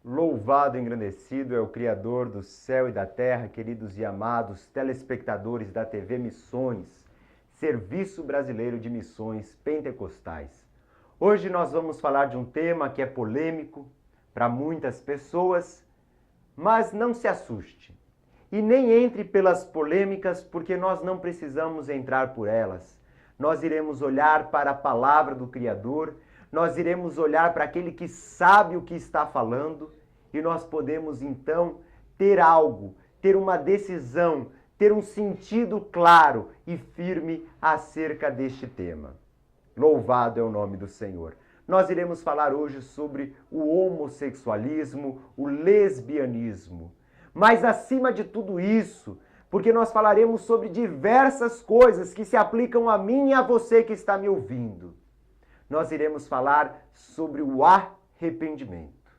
Louvado e engrandecido é o Criador do céu e da terra, queridos e amados telespectadores da TV Missões, Serviço Brasileiro de Missões Pentecostais. Hoje nós vamos falar de um tema que é polêmico para muitas pessoas, mas não se assuste. E nem entre pelas polêmicas, porque nós não precisamos entrar por elas. Nós iremos olhar para a palavra do Criador, nós iremos olhar para aquele que sabe o que está falando e nós podemos então ter algo, ter uma decisão, ter um sentido claro e firme acerca deste tema. Louvado é o nome do Senhor. Nós iremos falar hoje sobre o homossexualismo, o lesbianismo. Mas acima de tudo isso, porque nós falaremos sobre diversas coisas que se aplicam a mim e a você que está me ouvindo. Nós iremos falar sobre o arrependimento.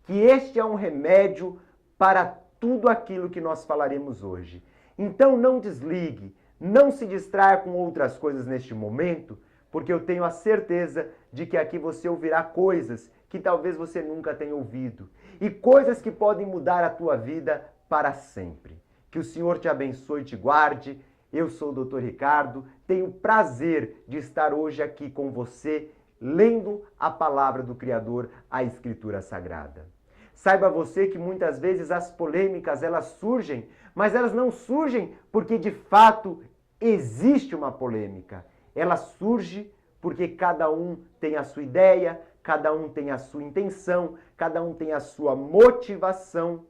Que este é um remédio para tudo aquilo que nós falaremos hoje. Então não desligue, não se distraia com outras coisas neste momento, porque eu tenho a certeza de que aqui você ouvirá coisas que talvez você nunca tenha ouvido e coisas que podem mudar a tua vida para sempre. Que o Senhor te abençoe e te guarde. Eu sou o Dr. Ricardo, tenho prazer de estar hoje aqui com você, lendo a palavra do Criador, a Escritura Sagrada. Saiba você que muitas vezes as polêmicas elas surgem, mas elas não surgem porque de fato existe uma polêmica. Ela surge porque cada um tem a sua ideia, cada um tem a sua intenção, cada um tem a sua motivação.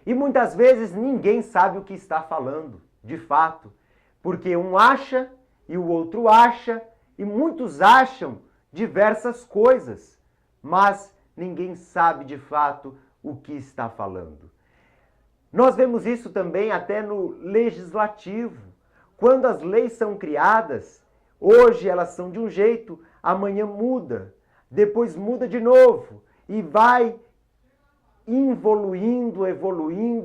E muitas vezes ninguém sabe o que está falando, de fato. Porque um acha e o outro acha, e muitos acham diversas coisas, mas ninguém sabe de fato o que está falando. Nós vemos isso também até no legislativo. Quando as leis são criadas, hoje elas são de um jeito, amanhã muda, depois muda de novo e vai evoluindo,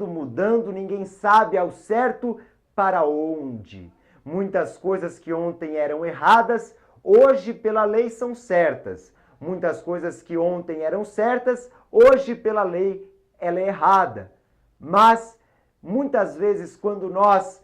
mudando, ninguém sabe ao certo para onde. Muitas coisas que ontem eram erradas, hoje pela lei são certas. Muitas coisas que ontem eram certas, hoje pela lei ela é errada. Mas muitas vezes quando nós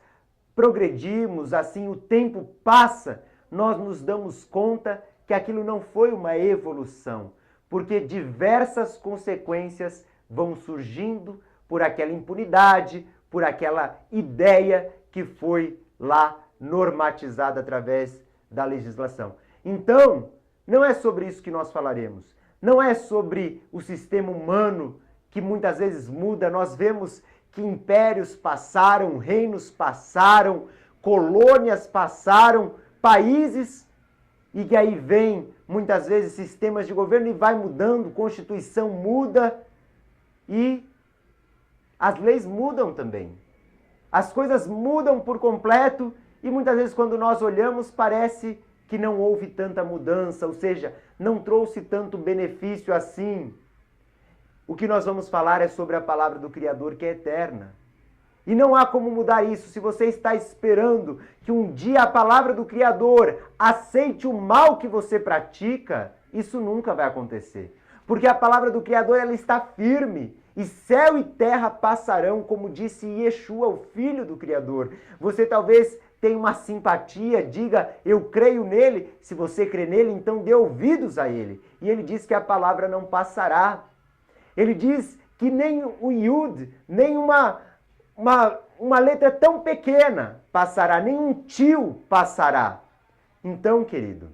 progredimos, assim o tempo passa, nós nos damos conta que aquilo não foi uma evolução, porque diversas consequências vão surgindo por aquela impunidade, por aquela ideia que foi lá normatizada através da legislação. Então, não é sobre isso que nós falaremos. Não é sobre o sistema humano que muitas vezes muda. Nós vemos que impérios passaram, reinos passaram, colônias passaram, países, e que aí vem muitas vezes sistemas de governo e vai mudando, Constituição muda e as leis mudam também. As coisas mudam por completo e muitas vezes quando nós olhamos parece que não houve tanta mudança, ou seja, não trouxe tanto benefício assim. O que nós vamos falar é sobre a palavra do Criador que é eterna. E não há como mudar isso. Se você está esperando que um dia a palavra do Criador aceite o mal que você pratica, isso nunca vai acontecer. Porque a palavra do Criador ela está firme. E céu e terra passarão, como disse Yeshua, o Filho do Criador. Você talvez tenha uma simpatia, diga, eu creio nele. Se você crê nele, então dê ouvidos a ele. E ele diz que a palavra não passará. Ele diz que nem o Yud, nem uma letra tão pequena passará, nem um tio passará. Então, querido,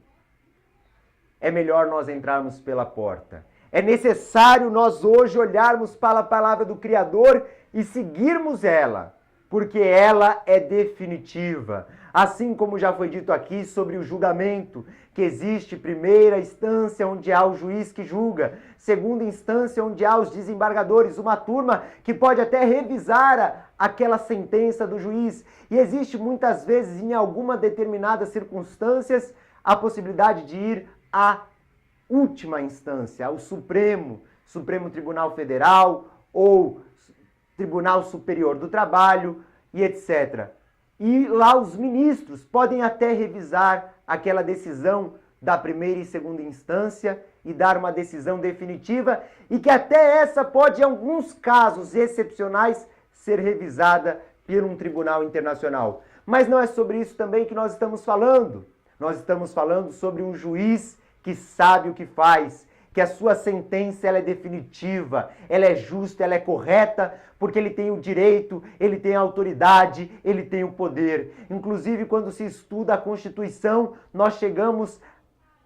é melhor nós entrarmos pela porta. É necessário nós hoje olharmos para a palavra do Criador e seguirmos ela, porque ela é definitiva. Assim como já foi dito aqui sobre o julgamento, que existe primeira instância onde há o juiz que julga, segunda instância onde há os desembargadores, uma turma que pode até revisar aquela sentença do juiz. E existe muitas vezes, em alguma determinadas circunstâncias, a possibilidade de ir à última instância, ao Supremo Tribunal Federal ou Tribunal Superior do Trabalho e etc. E lá os ministros podem até revisar aquela decisão da primeira e segunda instância e dar uma decisão definitiva e que até essa pode, em alguns casos excepcionais, ser revisada por um tribunal internacional. Mas não é sobre isso também que nós estamos falando. Nós estamos falando sobre um juiz que sabe o que faz, que a sua sentença ela é definitiva, ela é justa, ela é correta, porque ele tem o direito, ele tem a autoridade, ele tem o poder. Inclusive, quando se estuda a Constituição, nós chegamos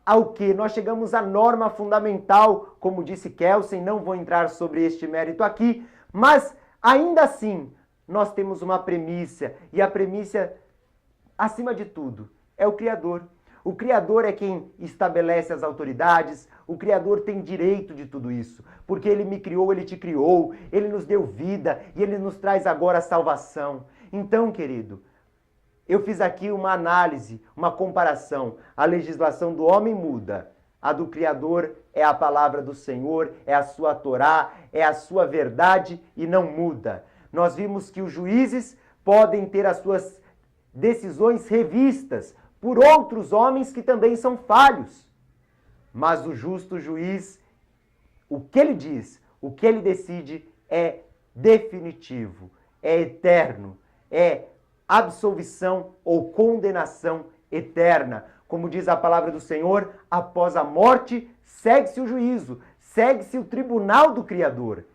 ao quê? Nós chegamos à norma fundamental, como disse Kelsen, não vou entrar sobre este mérito aqui, mas ainda assim, nós temos uma premissa, e a premissa, acima de tudo, é o Criador. O Criador é quem estabelece as autoridades, o Criador tem direito de tudo isso, porque Ele me criou, Ele te criou, Ele nos deu vida e Ele nos traz agora a salvação. Então, querido, eu fiz aqui uma análise, uma comparação. A legislação do homem muda, a do Criador é a palavra do Senhor, é a sua Torá, é a sua verdade e não muda. Nós vimos que os juízes podem ter as suas decisões revistas por outros homens que também são falhos. Mas o justo juiz, o que ele diz, o que ele decide é definitivo, é eterno, é absolvição ou condenação eterna. Como diz a palavra do Senhor, após a morte, segue-se o juízo, segue-se o tribunal do Criador.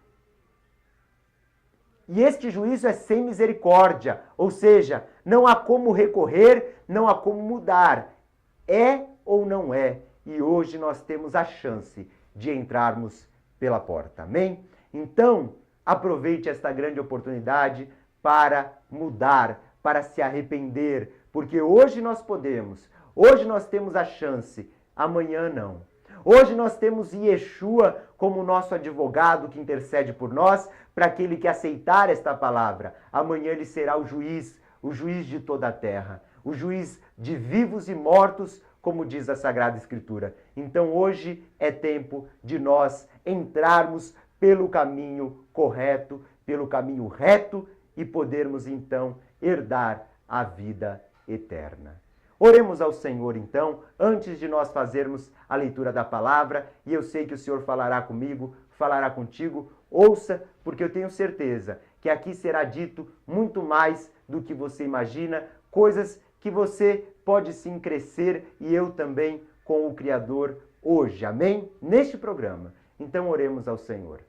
E este juízo é sem misericórdia, ou seja, não há como recorrer, não há como mudar. É ou não é? E hoje nós temos a chance de entrarmos pela porta. Amém? Então, aproveite esta grande oportunidade para mudar, para se arrepender, porque hoje nós podemos, hoje nós temos a chance, amanhã não. Hoje nós temos Yeshua como nosso advogado que intercede por nós, para aquele que aceitar esta palavra. Amanhã ele será o juiz de toda a terra, o juiz de vivos e mortos, como diz a Sagrada Escritura. Então hoje é tempo de nós entrarmos pelo caminho correto, pelo caminho reto e podermos então herdar a vida eterna. Oremos ao Senhor, então, antes de nós fazermos a leitura da palavra, e eu sei que o Senhor falará comigo, falará contigo. Ouça, porque eu tenho certeza que aqui será dito muito mais do que você imagina, coisas que você pode sim crescer, e eu também com o Criador hoje, amém? Neste programa. Então oremos ao Senhor.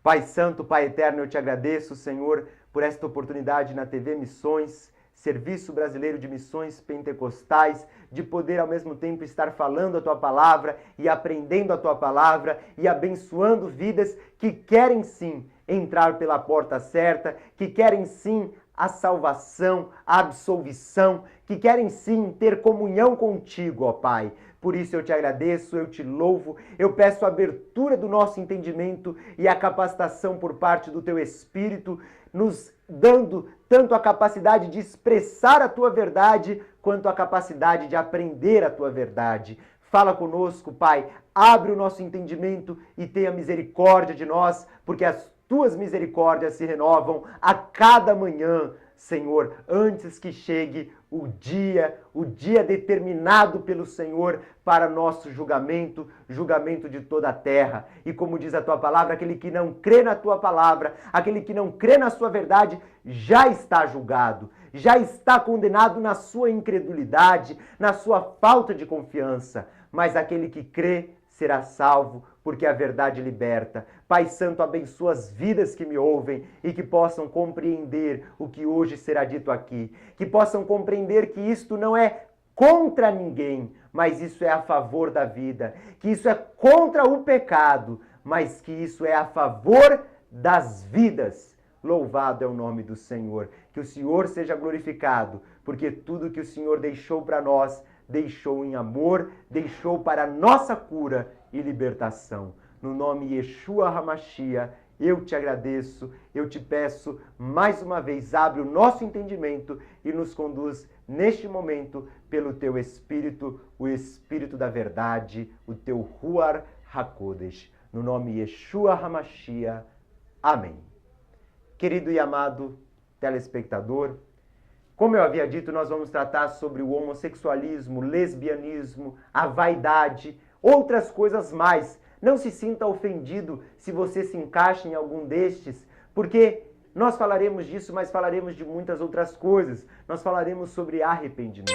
Pai Santo, Pai Eterno, eu te agradeço, Senhor, por esta oportunidade na TV Missões, Serviço Brasileiro de Missões Pentecostais, de poder ao mesmo tempo estar falando a Tua Palavra e aprendendo a Tua Palavra e abençoando vidas que querem sim entrar pela porta certa, que querem sim a salvação, a absolvição, que querem sim ter comunhão contigo, ó Pai. Por isso eu te agradeço, eu te louvo, eu peço a abertura do nosso entendimento e a capacitação por parte do Teu Espírito, nos dando tanto a capacidade de expressar a Tua verdade, quanto a capacidade de aprender a Tua verdade. Fala conosco, Pai, abre o nosso entendimento e tenha misericórdia de nós, porque as Tuas misericórdias se renovam a cada manhã, Senhor, antes que chegue o dia determinado pelo Senhor para nosso julgamento, julgamento de toda a terra. E como diz a Tua palavra, aquele que não crê na Tua palavra, aquele que não crê na Sua verdade, já está julgado, já está condenado na sua incredulidade, na sua falta de confiança. Mas aquele que crê será salvo, porque a verdade liberta. Pai Santo, abençoa as vidas que me ouvem e que possam compreender o que hoje será dito aqui. Que possam compreender que isto não é contra ninguém, mas isso é a favor da vida. Que isso é contra o pecado, mas que isso é a favor das vidas. Louvado é o nome do Senhor. Que o Senhor seja glorificado, porque tudo que o Senhor deixou para nós, deixou em amor, deixou para nossa cura e libertação. No nome Yeshua HaMashiach, eu te agradeço, eu te peço, mais uma vez, abre o nosso entendimento e nos conduz neste momento pelo Teu Espírito, o Espírito da verdade, o Teu Ruach HaKodesh. No nome Yeshua HaMashiach. Amém. Querido e amado telespectador, como eu havia dito, nós vamos tratar sobre o homossexualismo, o lesbianismo, a vaidade, outras coisas mais. Não se sinta ofendido se você se encaixa em algum destes, porque nós falaremos disso, mas falaremos de muitas outras coisas. Nós falaremos sobre arrependimento.